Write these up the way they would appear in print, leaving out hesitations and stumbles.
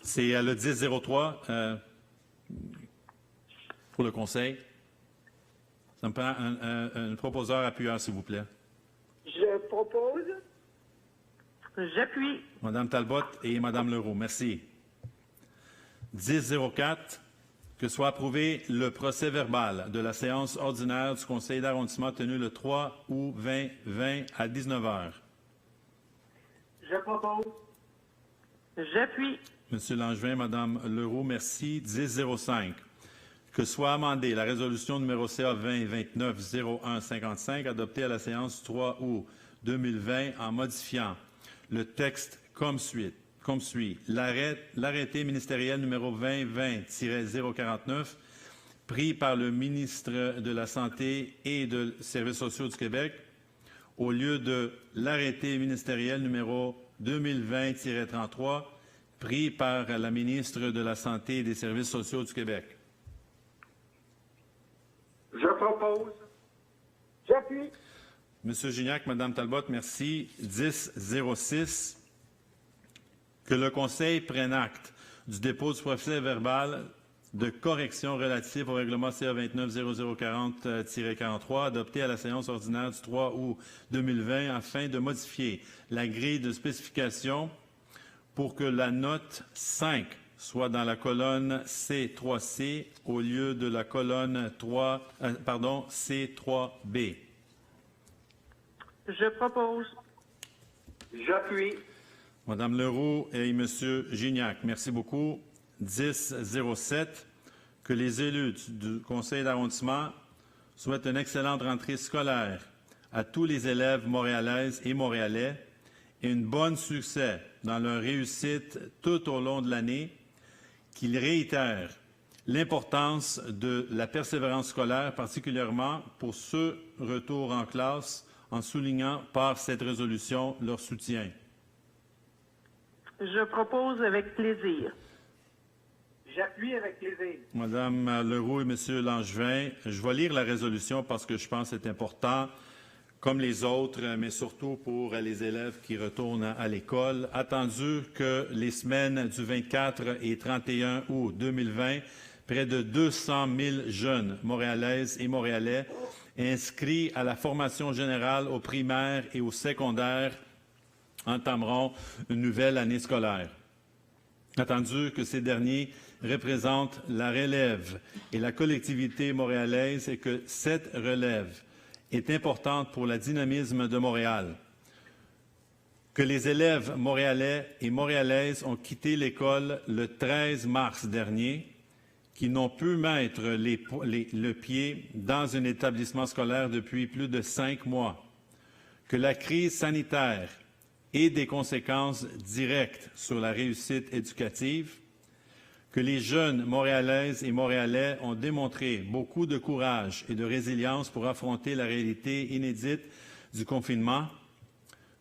C'est le 1003 pour le conseil. Ça me prend un proposeur appuyeur, s'il vous plaît. Je propose. J'appuie. Madame Talbot et Madame Leroux, merci. 1004, que soit approuvé le procès-verbal de la séance ordinaire du conseil d'arrondissement tenue le 3 août 2020 à 19 h. Je propose. J'appuie. Monsieur Langevin, Madame Leroux, merci. 1005, que soit amendée la résolution numéro CA 2029-0155 adoptée à la séance du 3 août 2020 en modifiant le texte comme suit. L'arrêté ministériel numéro 2020-049 pris par le ministre de la Santé et des Services sociaux du Québec au lieu de l'arrêté ministériel numéro 2020-33 pris par la ministre de la Santé et des Services sociaux du Québec. Je propose. J'appuie. Monsieur Gignac, Madame Talbot, merci. 1006, que le Conseil prenne acte du dépôt du procès-verbal de correction relatif au règlement CA 29-0040-43 adopté à la séance ordinaire du 3 août 2020 afin de modifier la grille de spécification pour que la note 5 soit dans la colonne C3C au lieu de la colonne C3B. Je propose. J'appuie. Madame Leroux et Monsieur Gignac, merci beaucoup. 1007, que les élus du conseil d'arrondissement souhaitent une excellente rentrée scolaire à tous les élèves montréalaises et montréalais et une bonne succès dans leur réussite tout au long de l'année, qu'ils réitèrent l'importance de la persévérance scolaire, particulièrement pour ce retour en classe, en soulignant par cette résolution leur soutien. Je propose avec plaisir. J'appuie avec plaisir. Madame Leroux et Monsieur Langevin, je vais lire la résolution parce que je pense que c'est important, comme les autres, mais surtout pour les élèves qui retournent à l'école. Attendu que les semaines du 24 et 31 août 2020, près de 200 000 jeunes montréalaises et montréalais inscrits à la formation générale au primaire et au secondaire entameront une nouvelle année scolaire. Attendu que ces derniers représentent la relève et la collectivité montréalaise et que cette relève est importante pour le dynamisme de Montréal. Que les élèves montréalais et montréalaises ont quitté l'école le 13 mars dernier, qui n'ont pu mettre le pied dans un établissement scolaire depuis plus de 5 mois. Que la crise sanitaire ait des conséquences directes sur la réussite éducative. Que les jeunes Montréalaises et Montréalais ont démontré beaucoup de courage et de résilience pour affronter la réalité inédite du confinement,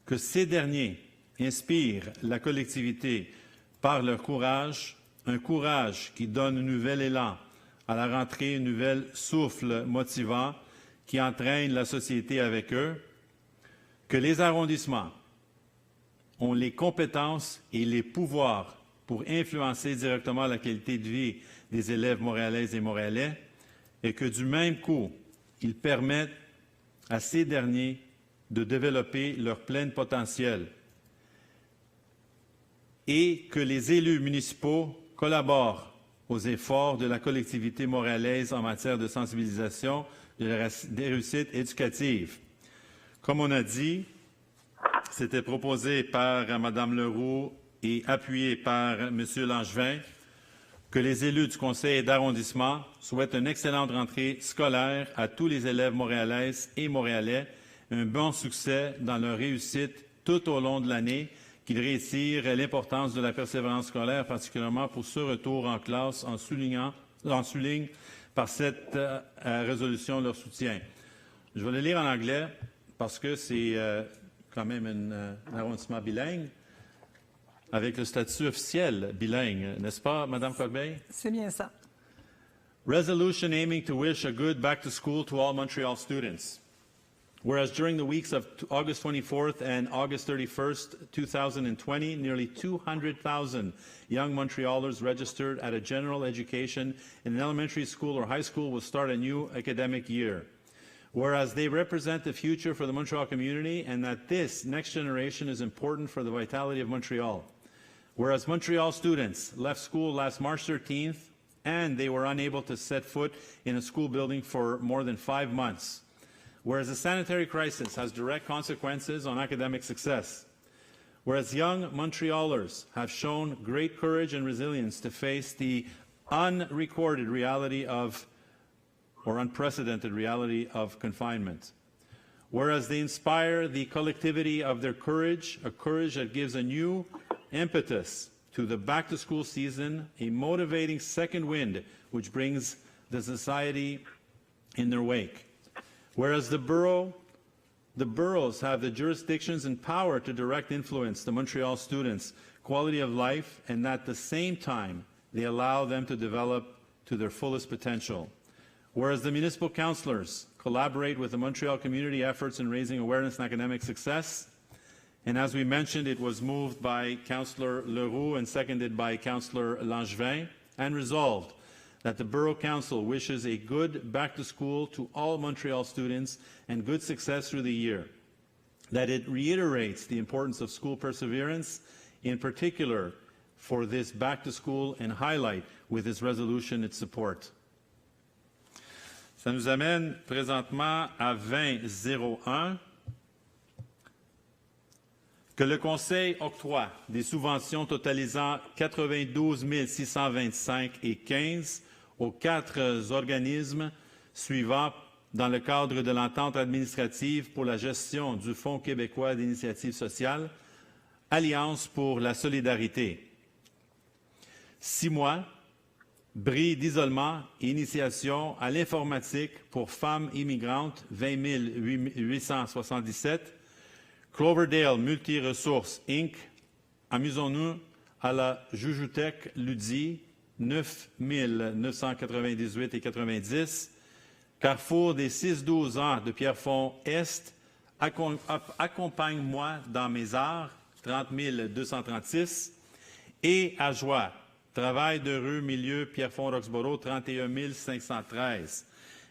que ces derniers inspirent la collectivité par leur courage, un courage qui donne un nouvel élan à la rentrée, un nouvel souffle motivant qui entraîne la société avec eux, que les arrondissements ont les compétences et les pouvoirs pour influencer directement la qualité de vie des élèves montréalaises et montréalais, et que du même coup, ils permettent à ces derniers de développer leur plein potentiel et que les élus municipaux collaborent aux efforts de la collectivité montréalaise en matière de sensibilisation des réussites éducatives. Comme on a dit, c'était proposé par Mme Leroux et appuyé par M. Langevin, que les élus du conseil d'arrondissement souhaitent une excellente rentrée scolaire à tous les élèves montréalaises et montréalais, un bon succès dans leur réussite tout au long de l'année, qu'ils réitèrent l'importance de la persévérance scolaire, particulièrement pour ce retour en classe, en souligne par cette résolution leur soutien. Je vais le lire en anglais parce que c'est quand même un arrondissement bilingue, avec le statut officiel bilingue, n'est-ce pas, Mme Corbeil? C'est bien ça. Resolution aiming to wish a good back to school to all Montreal students. Whereas during the weeks of August 24th and August 31st, 2020, nearly 200,000 young Montrealers registered at a general education in an elementary school or high school will start a new academic year. Whereas they represent the future for the Montreal community and that this next generation is important for the vitality of Montreal. Whereas Montreal students left school last March 13th and they were unable to set foot in a school building for more than 5 months. Whereas the sanitary crisis has direct consequences on academic success. Whereas young Montrealers have shown great courage and resilience to face the unrecorded reality of, or unprecedented reality of confinement. Whereas they inspire the collectivity of their courage, a courage that gives a new impetus to the back-to-school season, a motivating second wind which brings the society in their wake. Whereas the boroughs have the jurisdictions and power to direct influence the Montreal students' quality of life, and at the same time, they allow them to develop to their fullest potential. Whereas the municipal councillors collaborate with the Montreal community efforts in raising awareness and academic success, and as we mentioned, it was moved by Councillor Leroux and seconded by Councillor Langevin, and resolved that the Borough Council wishes a good back-to-school to all Montreal students and good success through the year, that it reiterates the importance of school perseverance, in particular for this back-to-school, and highlight with this resolution its support. Ça nous amène présentement à 2001. Que le Conseil octroie des subventions totalisant 92 625,15 aux 4 organismes suivants dans le cadre de l'entente administrative pour la gestion du Fonds québécois d'initiative sociale, Alliance pour la solidarité. 6 mois, bris d'isolement et initiation à l'informatique pour femmes immigrantes, 20 877, Cloverdale Multiresources Inc., amusons-nous à la Jujutech Ludi, 9 998 et 90, Carrefour des 6-12 ans de Pierrefonds Est, Accompagne-moi dans mes arts, 30 236, et à Joie, Travail de rue Milieu Pierrefonds-Roxboro, 31 513.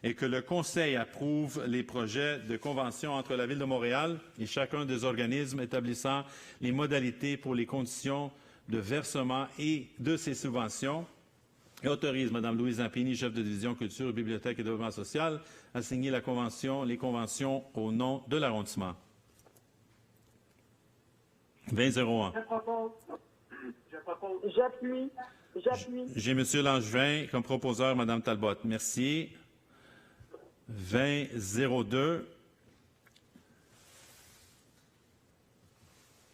Et que le Conseil approuve les projets de convention entre la Ville de Montréal et chacun des organismes établissant les modalités pour les conditions de versement et de ces subventions, et autorise Mme Louise Zampini, chef de division culture, bibliothèque et développement social, à signer les conventions au nom de l'arrondissement. 2001. Je propose. J'appuie. J'ai M. Langevin comme proposeur, Mme Talbot. Merci. 2002.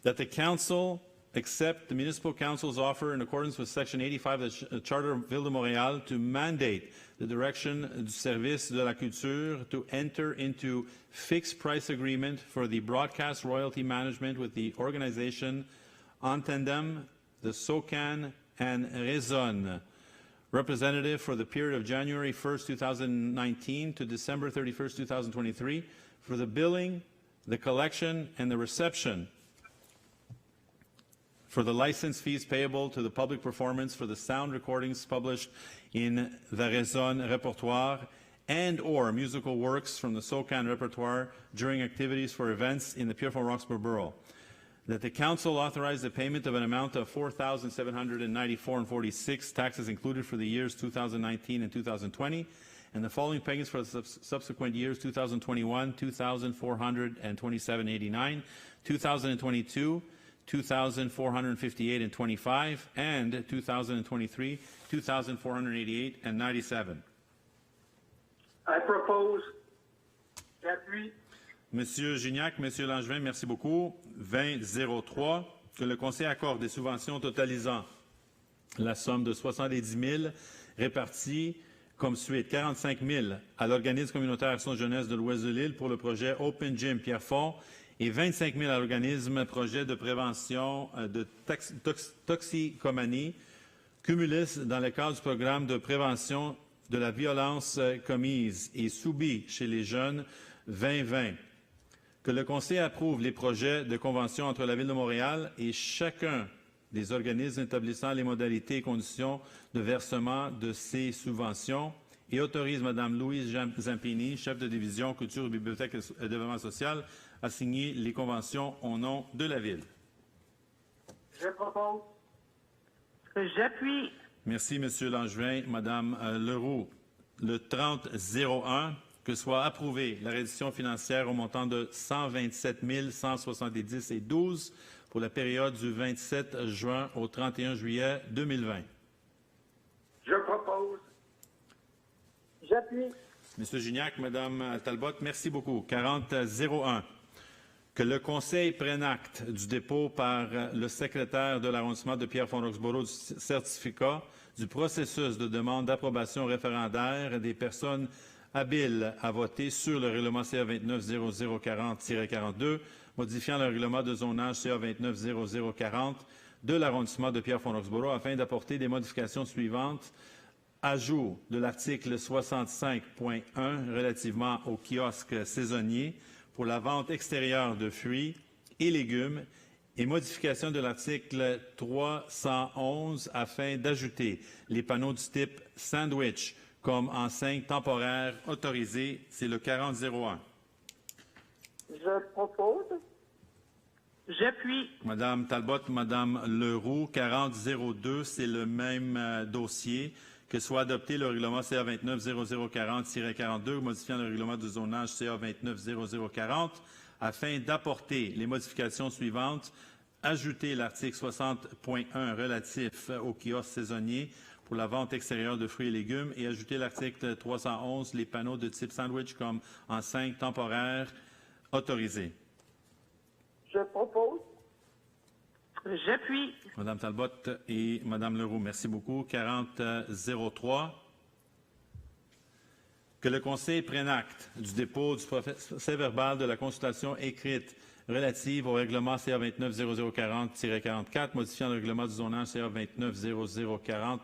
That the Council accept the Municipal Council's offer in accordance with Section 85 of the Charter of Ville de Montréal to mandate the direction du service de la culture to enter into fixed price agreement for the broadcast royalty management with the organization Entendem, the SOCAN, and Raison, representative for the period of January 1st, 2019 to December 31st, 2023 for the billing, the collection, and the reception for the license fees payable to the public performance for the sound recordings published in the Raison repertoire and or musical works from the SOCAN repertoire during activities for events in the Pierrefonds-Roxborough Borough. That the Council authorize the payment of an amount of $4,794.46, taxes included for the years 2019 and 2020, and the following payments for the subsequent years 2021, $2,427.89, 2022, $2,458.25, and 2023, $2,488.97. I propose. J'appuie. Monsieur Gignac, Monsieur Langevin, merci beaucoup. 2003, que le Conseil accorde des subventions totalisant la somme de 70 000 réparties comme suite 45 000 à l'organisme communautaire Action Jeunesse de l'Ouest de l'île pour le projet Open Gym Pierrefonds et 25 000 à l'organisme projet de prévention de toxicomanie Cumulus dans le cadre du programme de prévention de la violence commise et subie chez les jeunes 2020. Que le Conseil approuve les projets de convention entre la Ville de Montréal et chacun des organismes établissant les modalités et conditions de versement de ces subventions et autorise Mme Louise Zampini, chef de division Culture, Bibliothèque et Développement social, à signer les conventions au nom de la Ville. Je propose. J'appuie. Merci, M. Langevin. Mme Leroux, le 30-01, que soit approuvée la reddition financière au montant de 127 170,12 pour la période du 27 juin au 31 juillet 2020. Je propose. J'appuie. M. Gignac, Mme Talbot, merci beaucoup. 40-01. Que le Conseil prenne acte du dépôt par le secrétaire de l'arrondissement de Pierrefonds-Roxboro du certificat du processus de demande d'approbation référendaire des personnes habiles à voter sur le règlement CA 290040-42, modifiant le règlement de zonage CA 290040 de l'arrondissement de Pierrefonds-Roxboro afin d'apporter des modifications suivantes. Ajout de l'article 65.1 relativement aux kiosques saisonniers pour la vente extérieure de fruits et légumes et modification de l'article 311 afin d'ajouter les panneaux du type sandwich comme enseigne temporaire autorisée. C'est le 40-01. Je propose. J'appuie. Madame Talbot, Madame Leroux, 40-02, c'est le même dossier. Que soit adopté le règlement CA 290040-42, modifiant le règlement du zonage CA 290040, afin d'apporter les modifications suivantes. Ajouter l'article 60.1 relatif aux kiosques saisonniers pour la vente extérieure de fruits et légumes et ajouter l'article 311, les panneaux de type sandwich comme enseigne temporaire autorisée. Je propose. J'appuie. Madame Talbot et Madame Leroux, merci beaucoup. 40-03. Que le Conseil prenne acte du dépôt du procès-verbal de la consultation écrite relative au règlement CA 290040-44, modifiant le règlement du zonage CA 290040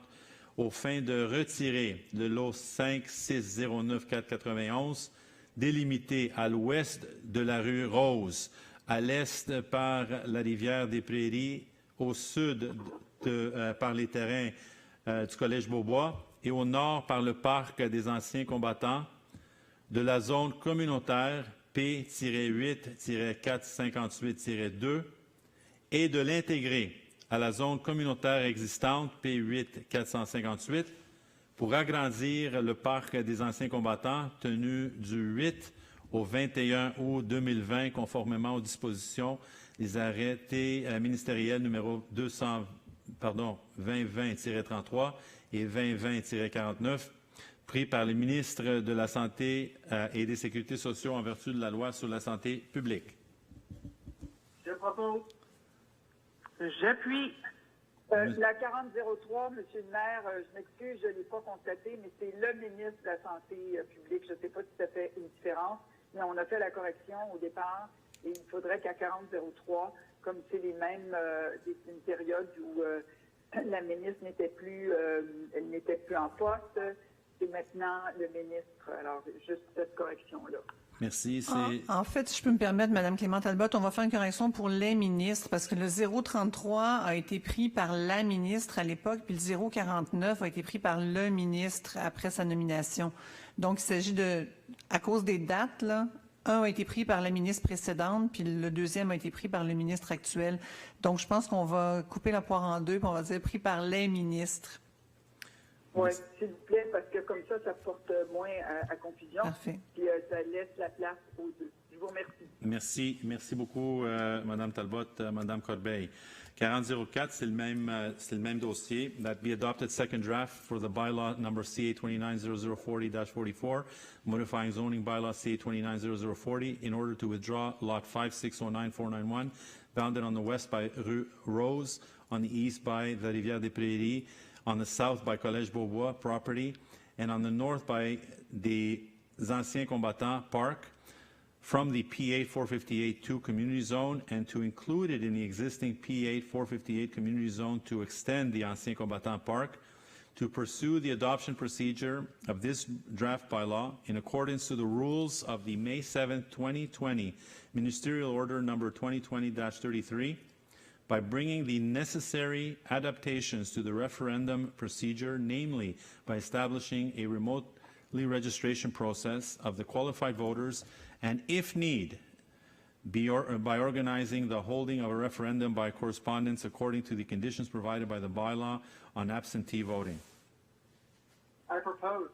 aux fins de retirer le lot 5609491, délimité à l'ouest de la rue Rose, à l'est par la rivière des Prairies, au sud par les terrains du Collège Beaubois et au nord par le parc des anciens combattants, de la zone communautaire P-8-458-2 et de l'intégrer à la zone communautaire existante P-8-458 pour agrandir le parc des anciens combattants tenu du 8 au 21 août 2020, conformément aux dispositions des arrêtés ministériels numéro 2020-33 et 2020-49, pris par le ministre de la Santé et des Sécurités sociales en vertu de la loi sur la santé publique. Je propose. J'appuie. La 4003, M. le maire, je m'excuse, je ne l'ai pas constaté, mais c'est le ministre de la Santé publique. Je ne sais pas si ça fait une différence, mais on a fait la correction au départ et il faudrait qu'à 4003, comme c'est les mêmes, c'est une période où la ministre n'était plus en poste, c'est maintenant le ministre. Alors, juste cette correction-là. Merci. En fait, si je peux me permettre, Mme Clément Talbot, on va faire une correction pour les ministres parce que le 033 a été pris par la ministre à l'époque, puis le 049 a été pris par le ministre après sa nomination. Donc, il s'agit à cause des dates, là, un a été pris par la ministre précédente, puis le deuxième a été pris par le ministre actuel. Donc, je pense qu'on va couper la poire en deux, puis on va dire pris par les ministres. Oui, s'il vous plaît, parce que comme ça porte moins à confusion. Parfait. Puis ça laisse la place aux deux. Je vous remercie. Merci beaucoup, Mme Talbot, Mme Corbeil. 4004, c'est le même dossier. That be adopted second draft for the bylaw number CA 290040-44, modifying zoning bylaw CA 290040 in order to withdraw lot 5609491, bounded on the west by Rue Rose, on the east by the Rivière des Prairies, on the south by Collège Beaubois property, and on the north by the Anciens Combattants Park, from the P8 458-2 community zone and to include it in the existing P8 458 community zone to extend the Anciens Combattants Park, to pursue the adoption procedure of this draft bylaw in accordance to the rules of the May 7, 2020 Ministerial Order Number 2020-33 by bringing the necessary adaptations to the referendum procedure, namely by establishing a remotely registration process of the qualified voters and, if need, by organizing the holding of a referendum by correspondence according to the conditions provided by the bylaw on absentee voting. I propose.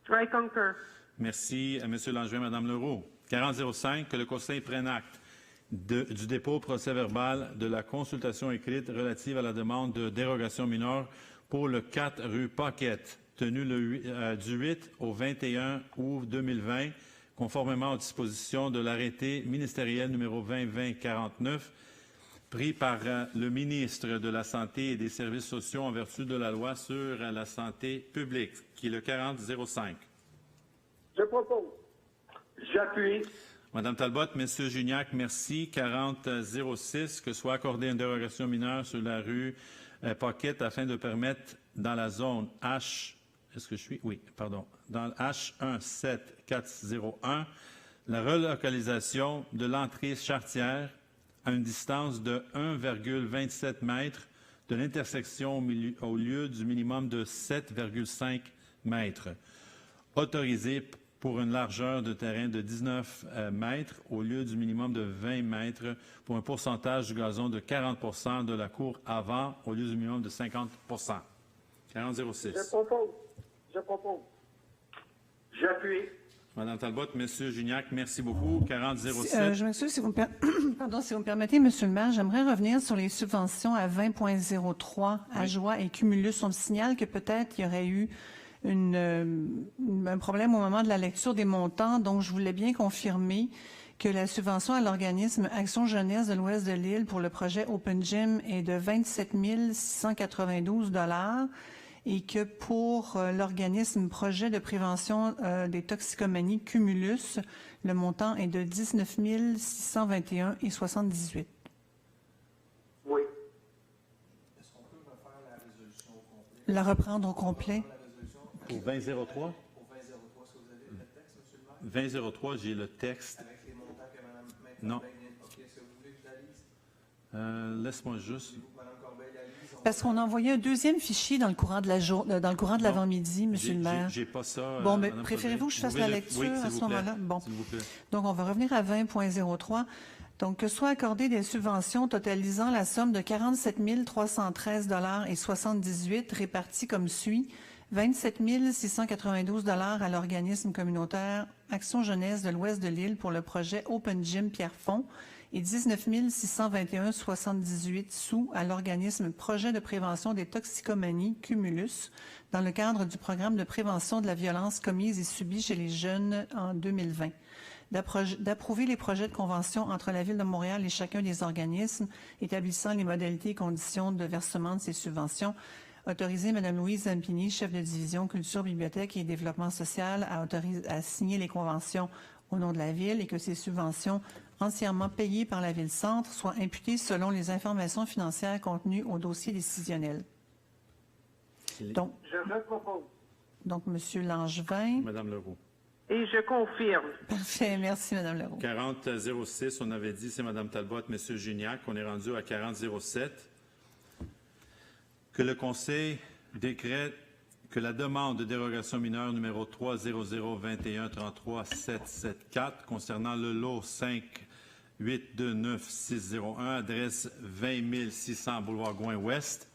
I concur. Merci à M. Langevin, Mme Leroux. 4005, que le Conseil prenne acte du dépôt procès-verbal de la consultation écrite relative à la demande de dérogation mineure pour le 4 rue Paquette, tenu du 8 au 21 août 2020, conformément aux dispositions de l'arrêté ministériel numéro 2020-49, pris par le ministre de la Santé et des Services sociaux en vertu de la loi sur la santé publique, qui est le 4005. Je propose. J'appuie. Madame Talbot, Monsieur Gignac, merci. 4006, que soit accordée une dérogation mineure sur la rue Paquette afin de permettre dans la zone H, est-ce que je suis? Oui, pardon. Dans H17401, la relocalisation de l'entrée charretière à une distance de 1,27 mètres de l'intersection au lieu du minimum de 7,5 mètres. Autorisé pour une largeur de terrain de 19 mètres au lieu du minimum de 20 mètres pour un pourcentage du gazon de 40 % de la cour avant au lieu du minimum de 50 %. 4006. Je propose. Je propose. J'appuie. Madame Talbot, Monsieur Gignac, merci beaucoup. 4007. Je m'excuse, si vous me permettez, Monsieur le maire, j'aimerais revenir sur les subventions à 20.03 à Joie et Cumulus. On me signale que peut-être il y aurait eu un problème au moment de la lecture des montants, donc je voulais bien confirmer que la subvention à l'organisme Action Jeunesse de l'Ouest de l'île pour le projet Open Gym est de 27 692 $ et que pour l'organisme Projet de prévention des toxicomanies Cumulus, le montant est de 19 621,78 $. Oui. Est-ce qu'on peut refaire la résolution au complet? La reprendre au complet. Pour 2003? Pour 2003, est-ce que vous avez le texte, M. le maire? 2003, j'ai le texte. Avec les montants que Mme Non. Corbeil vient de... OK, est-ce que vous voulez que je la lise? Laisse-moi juste. Voulez-vous que Mme Corbeil la lise? Parce qu'on a envoyé un deuxième fichier dans le courant de l'avant-midi, Monsieur le maire. J'ai pas ça. Bon, mais Madame préférez-vous que je fasse Corbeil. la Oui, lecture s'il à vous ce plaît. moment-là? Bon. S'il vous plaît. Donc, on va revenir à 20.03. Donc, que soit accordé des subventions totalisant la somme de 47 313,78 $ réparties comme suit. 27 692 $ à l'organisme communautaire Action Jeunesse de l'Ouest de l'île pour le projet Open Gym Pierrefonds et 19 621,78 sous à l'organisme Projet de prévention des toxicomanies Cumulus dans le cadre du programme de prévention de la violence commise et subie chez les jeunes en 2020. D'approuver les projets de convention entre la Ville de Montréal et chacun des organismes établissant les modalités et conditions de versement de ces subventions. Autoriser Mme Louise Zampini, chef de division Culture, Bibliothèque et Développement social, à signer les conventions au nom de la Ville et que ces subventions entièrement payées par la Ville-Centre soient imputées selon les informations financières contenues au dossier décisionnel. Donc, Je repropose. M. Langevin. Madame Leroux. Et je confirme. Parfait. Merci, Mme Leroux. 4006, on avait dit, c'est Mme Talbot, M. Gignac. On est rendu à 4007. Que le Conseil décrète que la demande de dérogation mineure numéro 3002133-774 concernant le lot 5829601, adresse 20 600 boulevard Gouin-Ouest,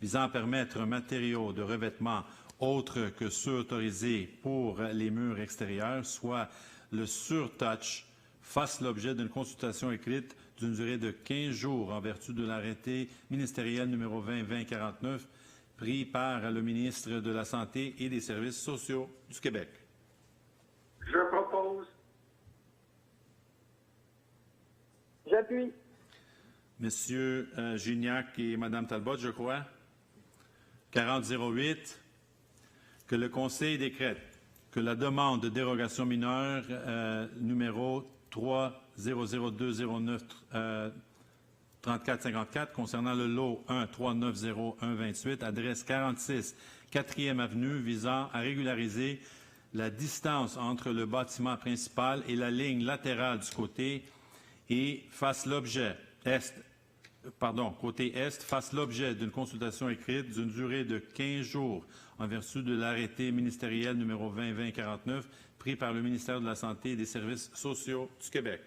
visant à permettre un matériau de revêtement autre que ceux autorisés pour les murs extérieurs, soit le surtouch, fasse l'objet d'une consultation écrite d'une durée de 15 jours en vertu de l'arrêté ministériel numéro 2020-49 pris par le ministre de la Santé et des Services sociaux du Québec. Je propose. J'appuie. Monsieur Gignac et Mme Talbot, je crois. 4008, que le Conseil décrète que la demande de dérogation mineure numéro 3002093 3454 concernant le lot 1390128, adresse 46, 4e avenue, visant à régulariser la distance entre le bâtiment principal et la ligne latérale du côté et fasse l'objet côté est, fasse l'objet d'une consultation écrite d'une durée de 15 jours en vertu de l'arrêté ministériel numéro 2020-49 pris par le ministère de la Santé et des Services sociaux du Québec.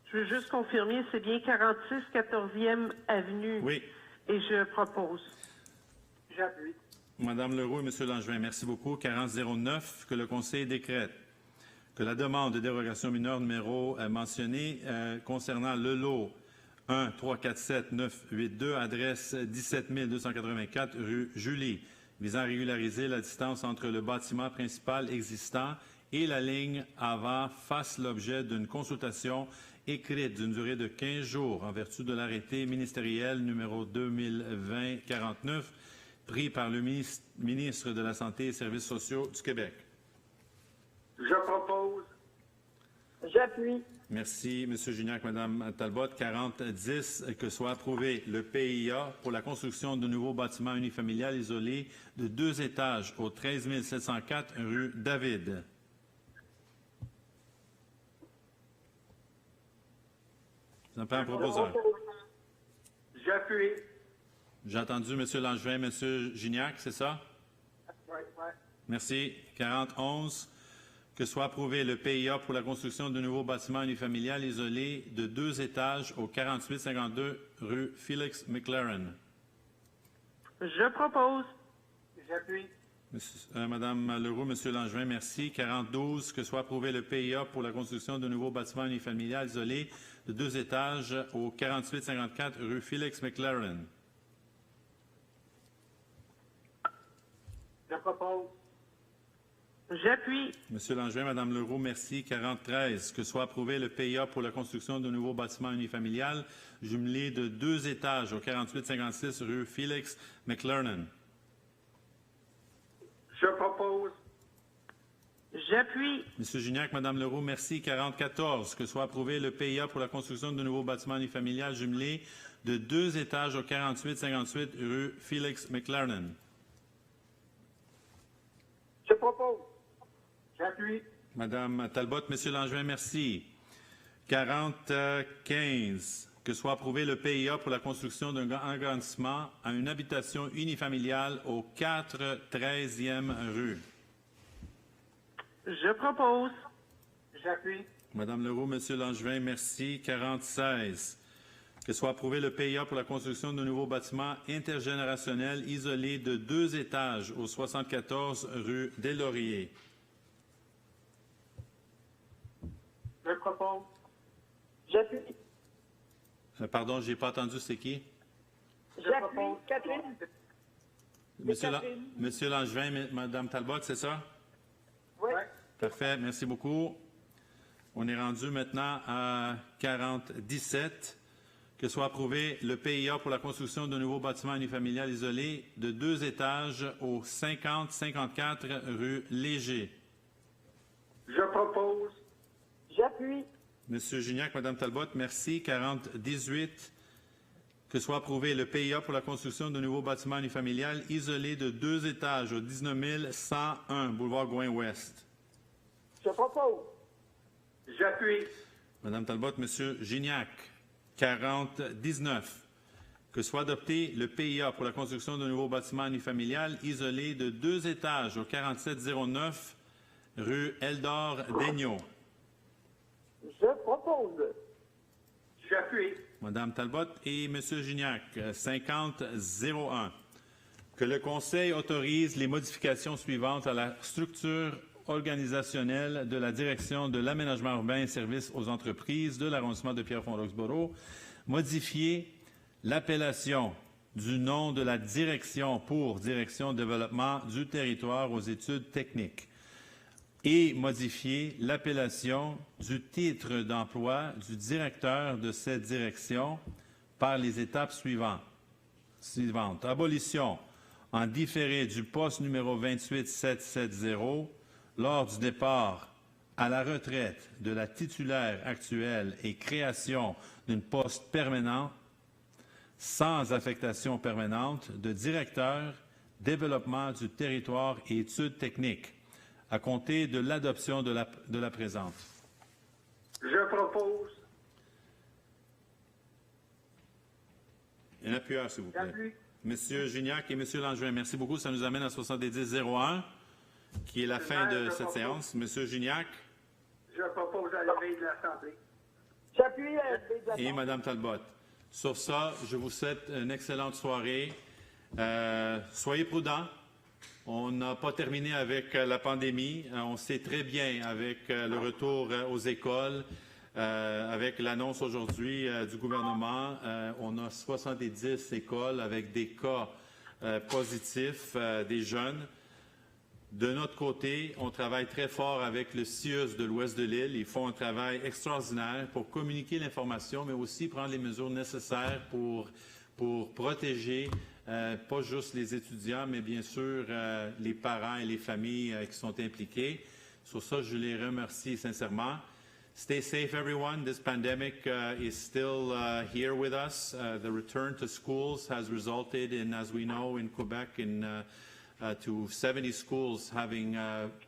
Je veux juste confirmer, c'est bien 46 14e Avenue. Oui. Et je propose. J'appuie. Madame Leroux et Monsieur Langevin, merci beaucoup. 4009, que le Conseil décrète que la demande de dérogation mineure numéro mentionnée concernant le lot 1 347 982, adresse 17 284 rue Julie, visant à régulariser la distance entre le bâtiment principal existant et la ligne avant fasse l'objet d'une consultation écrite d'une durée de 15 jours en vertu de l'arrêté ministériel numéro 2020-49 pris par le ministre de la Santé et des Services sociaux du Québec. Je propose. J'appuie. Merci, M. Gignac, Mme Talbot. 4010, que soit approuvé le PIA pour la construction de nouveaux bâtiments unifamiliales isolés de 2 étages au 13 704 rue David. Ça me fait un proposeur. J'appuie. J'ai entendu M. Langevin, M. Gignac, c'est ça? Oui. Merci. 4011, que soit approuvé le PIA pour la construction de nouveaux bâtiments unifamiliales isolés de 2 étages au 4852 rue Félix McLaren. Je propose. J'appuie. Madame Leroux, Monsieur Langevin, merci. 4012, que soit approuvé le PIA pour la construction de nouveaux bâtiments unifamiliales isolés de 2 étages au 4854 rue Félix McLaren. Je propose. J'appuie. Monsieur Langevin, Madame Leroux, merci. 4013, que soit approuvé le PIA pour la construction de nouveaux bâtiments unifamiliales jumelés de 2 étages au 4856 rue Félix McLaren. Je propose. J'appuie. Monsieur Gignac, Madame Leroux, merci. 4014, que soit approuvé le PIA pour la construction de nouveaux bâtiments unifamiliales jumelés de 2 étages au 4858 rue Félix McLaren. Je propose. J'appuie. Madame Talbot, Monsieur Langevin, merci. 4015, que soit approuvé le PIA pour la construction d'un agrandissement à une habitation unifamiliale au 413e rue. Je propose. J'appuie. Madame Leroux, Monsieur Langevin, merci. 4016, que soit approuvé le PIA pour la construction de nouveaux bâtiments intergénérationnels isolés de 2 étages au 74 rue des Lauriers. Je propose. J'appuie. Pardon, je n'ai pas entendu, c'est qui? J'appuie. Catherine. Monsieur Langevin, Madame Talbot, c'est ça? Oui. Parfait, merci beaucoup. On est rendu maintenant à 4017. Que soit approuvé le PIA pour la construction de nouveaux bâtiments unifamiliales isolés de 2 étages au 5054 rue Léger. Je propose. J'appuie. Monsieur Gignac, Madame Talbot, merci. 4018. Que soit approuvé le PIA pour la construction de nouveaux bâtiments unifamiliales isolés de 2 étages au 19 101 boulevard Gouin-Ouest. Je propose. J'appuie. Madame Talbot, Monsieur Gignac. 4019. Que soit adopté le PIA pour la construction de nouveaux bâtiments unifamiliales isolés de 2 étages au 4709 rue Eldor Daigneault. Je propose. J'appuie. Madame Talbot et Monsieur Gignac, 5001. Que le Conseil autorise les modifications suivantes à la structure organisationnelle de la Direction de l'aménagement urbain et services aux entreprises de l'arrondissement de Pierrefonds-Roxboro, modifier l'appellation du nom de la direction pour Direction de développement du territoire aux études techniques et modifier l'appellation du titre d'emploi du directeur de cette direction par les étapes suivantes. Abolition en différé du poste numéro 28770 lors du départ à la retraite de la titulaire actuelle et création d'un poste permanent sans affectation permanente de directeur développement du territoire et études techniques à compter de l'adoption de la présente. Je propose. Un appuyeur, s'il vous plaît. J'appuie. Monsieur Gignac et Monsieur Langevin, merci beaucoup. Ça nous amène à 70-01, qui est la fin de cette séance. Monsieur Gignac. Je propose à l'éveil de l'Assemblée. J'appuie Et Mme Talbot. Sur ça, je vous souhaite une excellente soirée. Soyez prudents. On n'a pas terminé avec la pandémie. On sait très bien avec le retour aux écoles, avec l'annonce aujourd'hui du gouvernement, on a 70 écoles avec des cas positifs des jeunes. De notre côté, on travaille très fort avec le CIUS de l'ouest de l'île. Ils font un travail extraordinaire pour communiquer l'information, mais aussi prendre les mesures nécessaires pour protéger pas juste les étudiants, mais bien sûr les parents et les familles qui sont impliqués. Sur ça, je les remercie sincèrement. Stay safe, everyone. This pandemic is still here with us. The return to schools has resulted in, as we know, in Quebec, to 70 schools having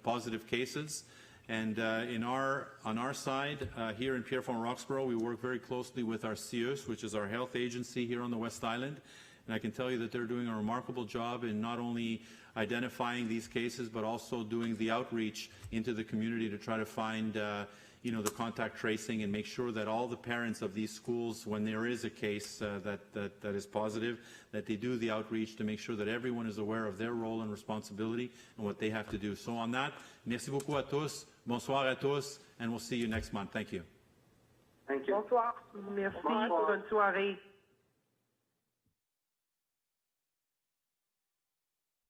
positive cases. And on our side, here in Pierrefonds Roxborough, we work very closely with our CIUS, which is our health agency here on the West Island. And I can tell you that they're doing a remarkable job in not only identifying these cases, but also doing the outreach into the community to try to find the contact tracing and make sure that all the parents of these schools, when there is a case that is positive, that they do the outreach to make sure that everyone is aware of their role and responsibility and what they have to do. So on that, merci beaucoup à tous, bonsoir à tous, and we'll see you next month. Thank you. Thank you. Bonsoir. Merci. Bonne soirée.